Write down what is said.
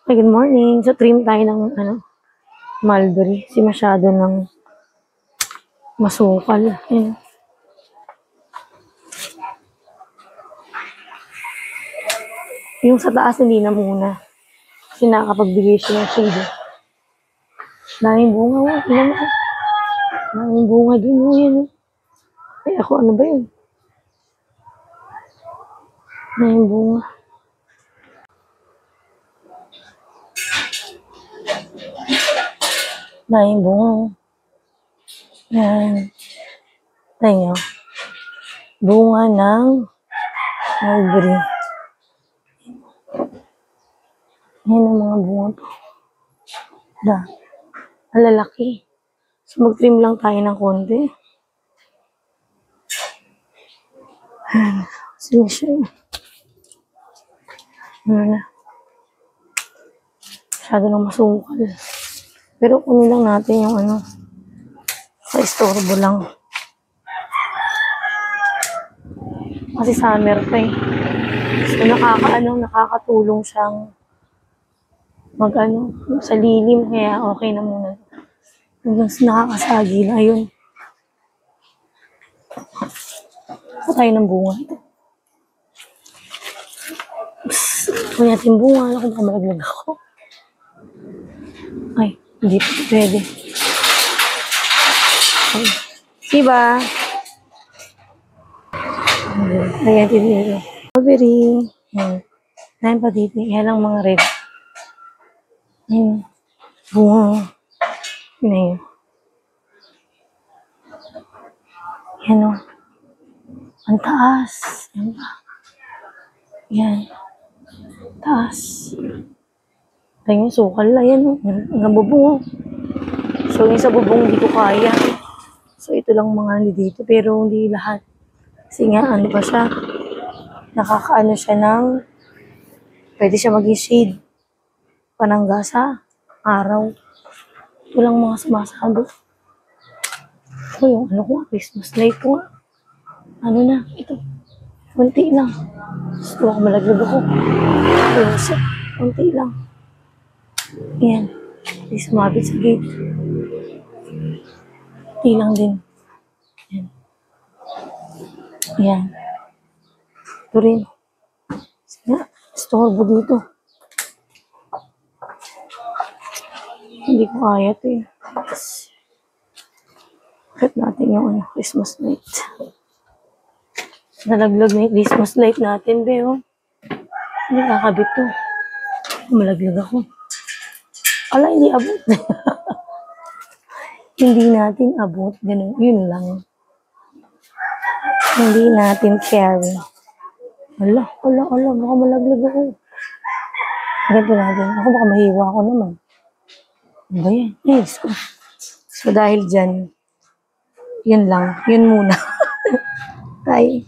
Ay, good morning. So, trim tayo ng, mulberry. Kasi masyado ng masukal. Ayun. Yung sa taas, hindi na muna. Kasi nakakapagbigay siya ng shade. Daming bunga, oh. Ilan na. Daming bunga dun, oh. Yan, oh. Ay, ako, ano ba yun? Daming bunga. Daming bunga, oh. Yan. Tayo nyo. Bunga ng mulberry. Yan ang mga bunga po. Malalaki. So, mag-trim lang tayo ng konti. Sige siya. Ano na. Masyado nang masukal. Pero kunin lang natin yung sa-istorbo lang. Kasi summer pa eh. So, nakakatulong siyang sa lilim, kaya okay na muna. Hanggang nakakasagi na, ayun. Ito tayo ng bunga. Ito. Kung natin bunga, ako baka malaglag ako. Ay, hindi pa pwede. Ay, diba? Ayan, dito. Strawberry. Ayan pa dito. Yan lang mga red. Ayan. Bunga. Yun na yun. Yan o. Ang taas. Yan ba? Yan. Taas. Ayan, sukal na yan o. Ang bubong o. So, yung sa bubong hindi ko kaya. So, ito lang mga dito. Pero hindi lahat. Kasi nga, ano pa siya? Nakakaano siya ng pwede siya maging shade. Panangga sa araw. Ito lang mga sumasabog. Ito yung Christmas light ko nga. Ano na, ito. Kunti lang. Gusto ako malaglag ako. Kunti lang. Yan. Hindi sumabit sa gate. Kunti lang din. Yan. Yan. Ito rin. Sige, istorbo dito. Hindi ko kaya ito eh. Cut natin yung Christmas light. Nalaglag na yung Christmas light natin, beo. Hindi kakabit to. Malaglag ako. Ala, hindi abot. Hindi natin abot. Ganun. Yun lang. Hindi natin carry. Ala. Baka malaglag ako. Ganito natin. Ako baka mahiwa ako naman. Ano ba yan? Yes. So, dahil dyan, yun lang. Yun muna. Bye.